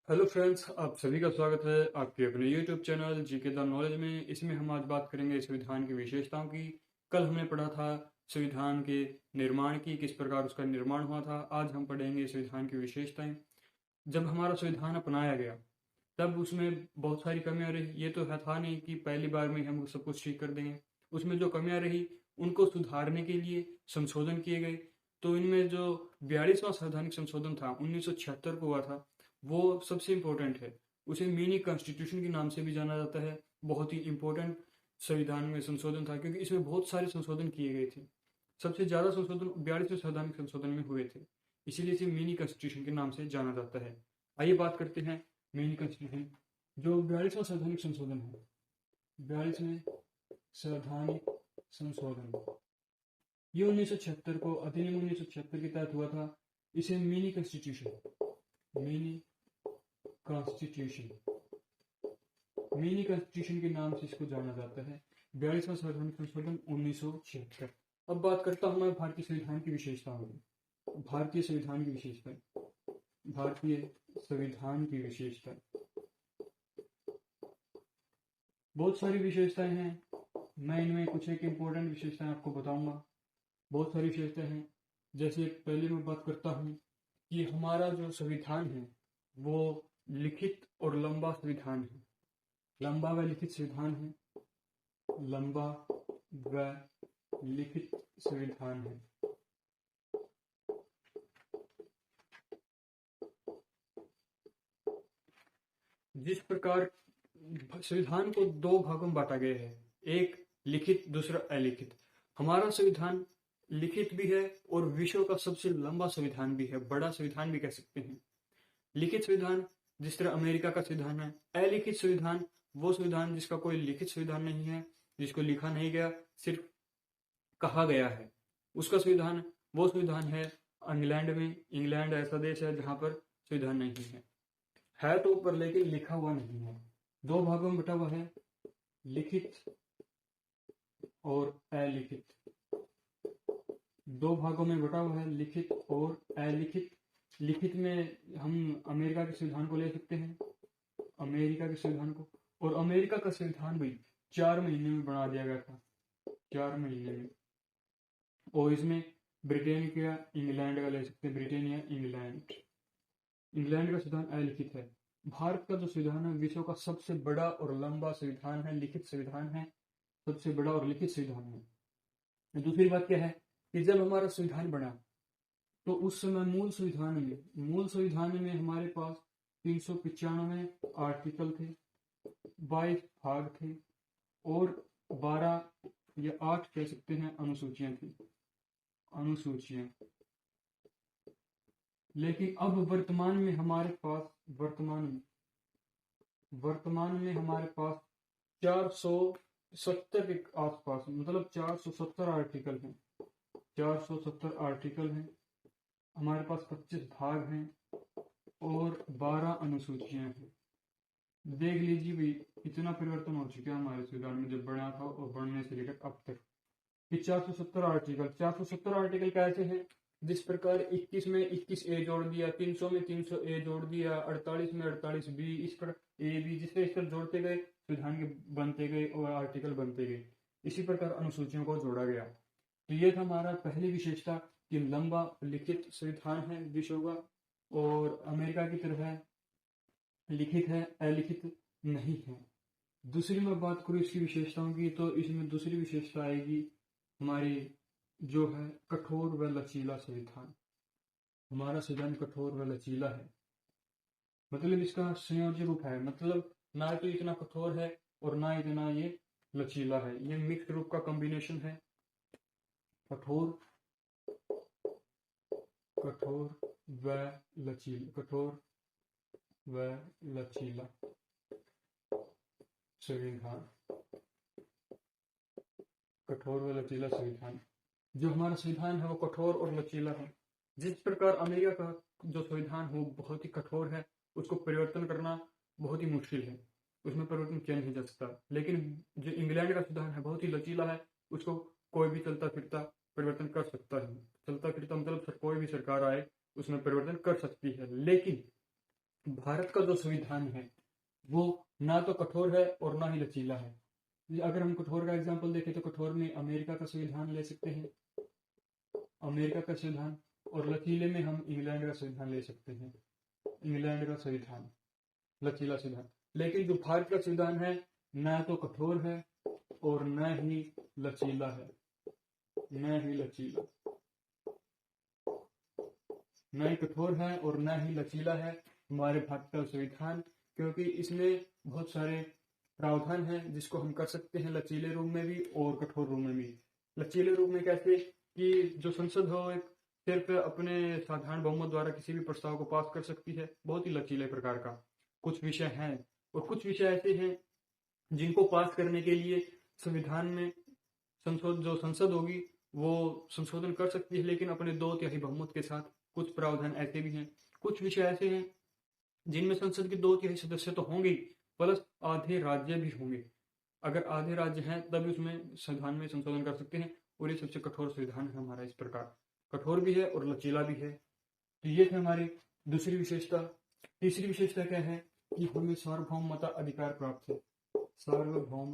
Hello friends, आप सभी का स्वागत है आपके अपने YouTube channel GK the knowledge में। इसमें हम आज बात करेंगे संविधान की विशेषताओं की। कल हमने पढ़ा था संविधान के निर्माण की, किस प्रकार उसका निर्माण हुआ था। आज हम पढ़ेंगे संविधान की विशेषताएं। जब हमारा संविधान अपनाया गया तब उसमें बहुत सारी कमियां रही। ये तो है था नहीं कि पहली बार में हम सब कुछ ठीक कर देंगे। उसमें जो कमियां रही उनको सुधारने के लिए संशोधन किए गए। तो इनमें जो 42वां संवैधानिक संशोधन था 1976 को हुआ था, वो सबसे इम्पोर्टेंट है। उसे मिनी कॉन्स्टिट्यूशन के नाम से भी जाना जाता है। बहुत ही इम्पोर्टेंट संविधान में संशोधन था क्योंकि इसमें बहुत सारे संशोधन किए गए थे। सबसे ज्यादा संशोधन 42वें संवैधानिक संशोधन में हुए थे, इसीलिए इसे मिनी कॉन्स्टिट्यूशन के नाम से जाना जाता है। आइए बात करते हैं मिनी कॉन्स्टिट्यूशन। जो 42वां संवैधानिक संशोधन है, 42वें संवैधानिक संशोधन, ये 1976 को अधिनियम 1976 के तहत हुआ था। इसे mini constitution, mini constitution, mini constitution के नाम से इसको जाना जाता है। 42वां संवैधानिक संशोधन 1976। अब बात करता हूं मैं भारतीय संविधान की विशेषताओं की। भारतीय संविधान की विशेषताएं, भारतीय संविधान की विशेषताएं, बहुत सारी विशेषताएं हैं। मैं इनमें कुछ एक इम्पोर्टेंट विशेषताएं आपको बताऊंगा। बहुत सारी विशेषताएं हैं। जैसे पहले मैं बात करता हूं कि हमारा जो संविधान है वो लिखित और लंबा संविधान है। लंबा व लिखित संविधान है। लंबा व लिखित संविधान है। जिस प्रकार संविधान को दो भागों में बांटा गया है, एक लिखित, दूसरा अलिखित। हमारा संविधान लिखित भी है और विश्व का सबसे लंबा संविधान भी है, बड़ा संविधान भी कह सकते हैं। लिखित संविधान जिस तरह अमेरिका का संविधान है। अलिखित संविधान वो संविधान जिसका कोई लिखित संविधान नहीं है, जिसको लिखा नहीं गया, सिर्फ कहा गया है। उसका संविधान, वो संविधान है इंग्लैंड में। इंग्लैंड ऐसा देश है जहां पर संविधान नहीं है तो ऊपर, लेकिन लिखा हुआ नहीं है। दो भागों में बटा हुआ है, लिखित और अलिखित। दो भागों में बटा हुआ है, लिखित और अलिखित। लिखित में हम अमेरिका के संविधान को ले सकते हैं, अमेरिका के संविधान को। और अमेरिका का संविधान भी 4 महीने में बना दिया गया था, 4 महीने में। और इसमें ब्रिटेन का, इंग्लैंड का ले सकते हैं, ब्रिटेन या इंग्लैंड। इंग्लैंड का संविधान अलिखित है। भारत का जो संविधान है विश्व का सबसे बड़ा और लंबा संविधान है, लिखित संविधान है, सबसे बड़ा और लिखित संविधान है। दूसरी बात क्या है कि जब हमारा संविधान बना तो उस समय मूल संविधान में हमारे पास 395 आर्टिकल थे, 22 भाग थे और 12 या 8 कह सकते हैं अनुसूचियां थी, अनुसूचियां। लेकिन अब वर्तमान में हमारे पास 470 के आसपास, मतलब 470 आर्टिकल हैं। 470 आर्टिकल हैं। हमारे पास 25 भाग हैं और 12 अनुसूचियां हैं। देख लीजिए भाई, इतना परिवर्तन हो चुका है हमारे संविधान में जब बना था और बनने से लेकर अब तक। कि 470 आर्टिकल कैसे हैं? जिस प्रकार 21 में 21 ए जोड़ दिया, 300 में 300 ए जोड़ दिया, 48 में 48 बी, इस पर ए बी, जिस तरह इस पर जोड़ते गए संविधान के बनते गए और आर्टिकल बनते गए। इसी प्रकार अनुसूचियों को जोड़ा गया। तो ये था हमारा पहली विशेषता कि लंबा लिखित संविधान है विश्व का, और अमेरिका की तरह है, लिखित है, अलिखित नहीं है। दूसरी मैं बात करूँ इसकी विशेषताओं की, तो इसमें दूसरी विशेषता आएगी हमारी जो है कठोर व लचीला संविधान। हमारा संविधान कठोर व लचीला है, मतलब इसका संयोज्य रूप है। मतलब ना तो इतना कठोर है और ना इतना ये लचीला है, ये मिक्स्ड रूप का कॉम्बिनेशन है। कठोर, कठोर व लचीला, कठोर व लचीला संविधान, कठोर व लचीला संविधान। जो हमारा संविधान है वो कठोर और लचीला है। जिस प्रकार अमेरिका का जो संविधान है वो बहुत ही कठोर है, उसको परिवर्तन करना बहुत ही मुश्किल है, उसमें परिवर्तन किया नहीं जा सकता। लेकिन जो इंग्लैंड का संविधान है बहुत ही लचीला है, उसको कोई भी चलता फिरता परिवर्तन कर सकता है। चलता फिरता मतलब कोई भी सरकार आए उसमें परिवर्तन कर सकती है। लेकिन भारत का जो संविधान है वो ना तो कठोर है और ना ही लचीला है। अगर हम कठोर का एग्जाम्पल देखें तो कठोर में अमेरिका का संविधान ले सकते हैं, अमेरिका का संविधान, और लचीले में हम इंग्लैंड का संविधान ले सकते हैं, इंग्लैंड का संविधान, लचीला संविधान। लेकिन जो भारत का संविधान है ना तो कठोर है और न ही लचीला है, न ही लचीला, न ही कठोर है और न ही लचीला है हमारे भारत का संविधान, क्योंकि इसमें बहुत सारे प्रावधान हैं जिसको हम कर सकते हैं लचीले रूप में भी और कठोर रूप में भी। लचीले रूप में कैसे कि जो संसद हो एक सिर्फ अपने साधारण बहुमत द्वारा किसी भी प्रस्ताव को पास कर सकती है, बहुत ही लचीले प्रकार का कुछ विषय हैं। और कुछ विषय ऐसे हैं जिनको पास करने के लिए संविधान में जो संसद होगी वो संशोधन कर सकती है, लेकिन अपने 2/3 बहुमत के साथ। कुछ प्रावधान ऐसे भी हैं, कुछ विषय ऐसे हैं जिनमें संसद के 2/3 सदस्य तो होंगे प्लस आधे राज्य भी होंगे। अगर आधे राज्य हैं तभी उसमें संविधान में संशोधन कर सकते हैं, और ये सबसे कठोर संविधान है हमारा। इस प्रकार कठोर भी है और लचीला भी है। तो ये थे हमारी दूसरी विशेषता। तीसरी विशेषता क्या है कि हमें सार्वभौम मताधिकार प्राप्त है। सार्वभौम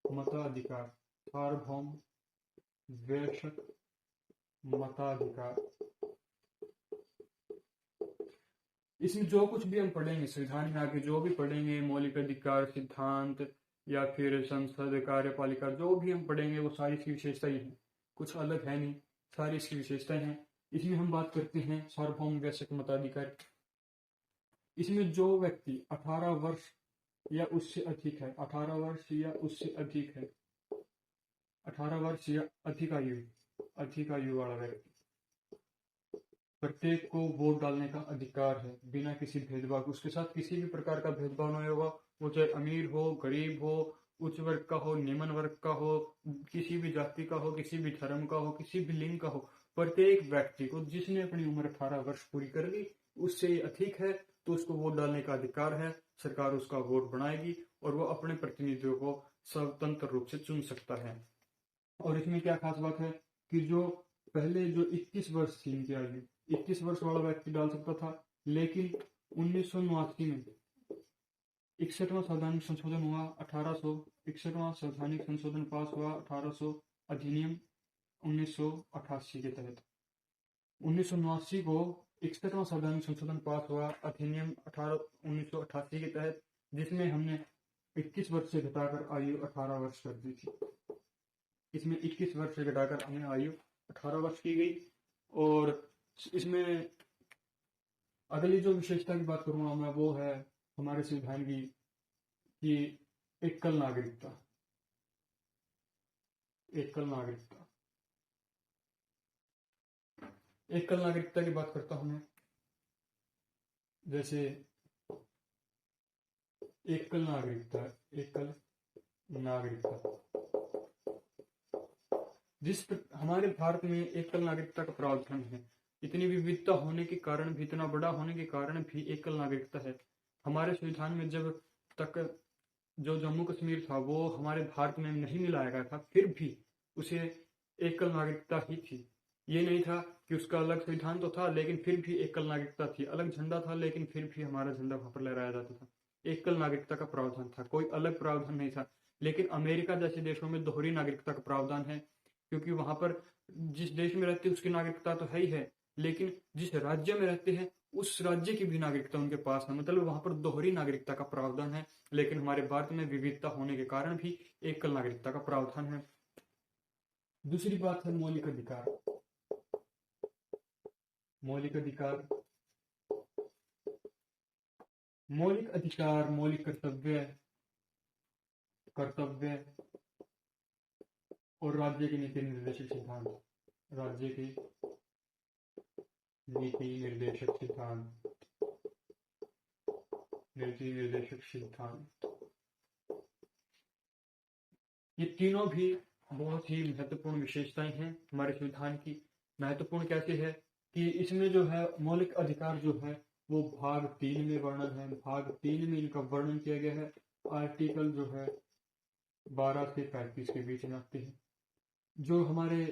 मताधिकार, सार्वभौम वैश्विक मताधिकार। इसमें जो कुछ भी हम पढ़ेंगे संविधान में आगे, जो भी पढ़ेंगे मौलिक अधिकार सिद्धांत या फिर संसद कार्यपालिका, जो भी हम पढ़ेंगे वो सारी इसकी विशेषताएं हैं, कुछ अलग है नहीं, सारी इसकी विशेषताएं हैं। इसमें हम बात करते हैं सार्वभौम वैश्विक मताधिकार। इसमें जो व्यक्ति 18 वर्ष या उससे अधिक है, 18 वर्ष या उससे अधिक है, 18 वर्ष या अधिक आयु वाला व्यक्ति, प्रत्येक को वोट डालने का अधिकार है बिना किसी भेदभाव। उसके साथ किसी भी प्रकार का भेदभाव नहीं होगा, वो चाहे अमीर हो, गरीब हो, उच्च वर्ग का हो, निम्न वर्ग का हो, किसी भी जाति का हो, किसी भी धर्म का हो, किसी भी लिंग का हो, प्रत्येक व्यक्ति को जिसने अपनी उम्र 18 वर्ष पूरी कर ली उससे अधिक है तो उसको वोट डालने का अधिकार है। सरकार उसका वोट बनाएगी और वो अपने प्रतिनिधियों को स्वतंत्र रूप से चुन सकता है। और इसमें क्या खास बात है कि जो पहले जो 21 वर्ष थी इनकी आयु, 21 वर्ष वाला व्यक्ति डाल सकता था, लेकिन 1989 में 61वां संवैधानिक संशोधन हुआ, 1861वां संवैधानिक संशोधन पास हुआ, 1800 अधिनियम 1988 के तहत। 1989 को 61वां संवैधानिक संशोधन पास हुआ, अधिनियम 1988 के तहत, जिसमें हमने 21 वर्ष से घटाकर आयु 18 वर्ष कर दी थी। इसमें 21 वर्ष से घटाकर हमें आयु 18 वर्ष की गई। और इसमें अगली जो विशेषता की बात करूंगा मैं वो है हमारे संविधान की कि एकल नागरिकता। एकल नागरिकता, एकल नागरिकता की बात करता हूं मैं। जैसे एकल नागरिकता, एकल नागरिकता, हमारे भारत में एकल नागरिकता का प्रावधान है। इतनी विविधता होने के कारण भी, इतना बड़ा होने के कारण भी एकल नागरिकता है। हमारे संविधान में जब तक जो जम्मू कश्मीर था वो हमारे भारत में नहीं मिलाया गया था, फिर भी उसे एकल नागरिकता ही थी। ये नहीं था कि उसका अलग संविधान तो था लेकिन फिर भी एकल नागरिकता थी, अलग झंडा था लेकिन फिर भी हमारा झंडा वहां पर लहराया जाता था। एकल नागरिकता का प्रावधान था, कोई अलग प्रावधान नहीं था। लेकिन अमेरिका जैसे देशों में दोहरी नागरिकता का प्रावधान है, क्योंकि वहां पर जिस देश में रहते हैं उसकी नागरिकता तो है ही है, लेकिन जिस राज्य में रहते हैं उस राज्य की भी नागरिकता उनके पास है, मतलब वहां पर दोहरी नागरिकता का प्रावधान है। लेकिन हमारे भारत में विविधता होने के कारण भी एकल नागरिकता का प्रावधान है। दूसरी बात है मौलिक अधिकार। मौलिक अधिकार, मौलिक अधिकार, मौलिक कर्तव्य, कर्तव्य और राज्य के नीति निर्देशक सिद्धांत, राज्य के नीति निर्देशक सिद्धांत, नीति निर्देशक सिद्धांत, ये तीनों भी बहुत ही महत्वपूर्ण विशेषताएं हैं हमारे संविधान की। महत्वपूर्ण कैसे है कि इसमें जो है मौलिक अधिकार जो है वो भाग 3 में वर्णन है। भाग 3 में इनका वर्णन किया गया है। आर्टिकल जो है 12 से 35 के बीच में आते हैं। जो हमारे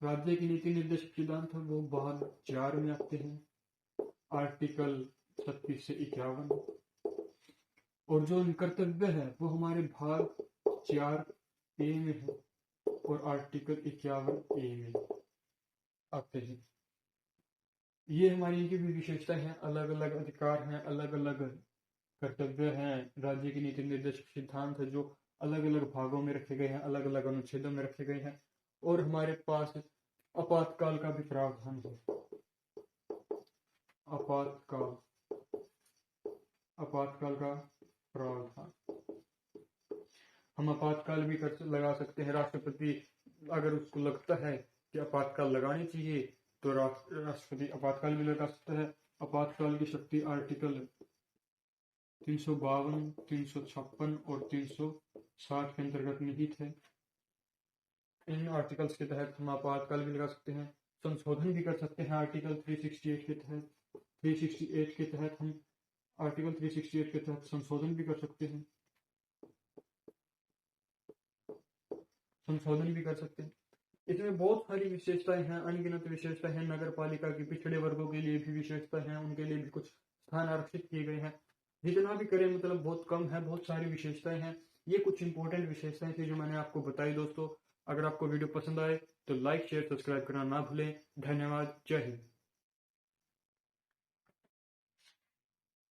राज्य की नीति निर्देशक सिद्धांत है वो भाग 4 में आते हैं। आर्टिकल 36 से 51। और जो कर्तव्य है वो हमारे भाग 4A में है और आर्टिकल 51A में आते हैं। ये हमारी इनकी भी विशेषताएं हैं, अलग अलग अधिकार हैं, अलग अलग कर्तव्य हैं, राज्य की नीति निर्देशक सिद्धांत है जो अलग अलग भागों में रखे गए हैं, अलग अलग अनुच्छेदों में रखे गए हैं। और हमारे पास आपातकाल का भी प्रावधान है। आपातकाल का प्रावधान, हम आपातकाल भी लगा सकते हैं। राष्ट्रपति अगर उसको लगता है कि आपातकाल लगानी चाहिए तो राष्ट्रपति आपातकाल भी लगा सकता है। आपातकाल की शक्ति आर्टिकल 352, 356 और 360 के अंतर्गत निहित है। इन आर्टिकल्स के तहत हम आपातकाल भी लगा सकते हैं, संशोधन भी कर सकते हैं। आर्टिकल 368 के तहत 368 के तहत हम आर्टिकल 368 के तहत संशोधन भी कर सकते हैं, इसमें बहुत सारी विशेषताएं हैं, अनगिनत विशेषताएं हैं। नगर पालिका की पिछड़े वर्गों के लिए भी विशेषता है, उनके लिए भी कुछ स्थान आरक्षित किए गए हैं। जितना भी करें मतलब बहुत कम है, बहुत सारी विशेषताएं हैं। ये कुछ इंपॉर्टेंट विशेषताएं थी जो मैंने आपको बताई। दोस्तों अगर आपको वीडियो पसंद आए तो लाइक शेयर सब्सक्राइब करना ना भूलें। धन्यवाद। जय हिंद।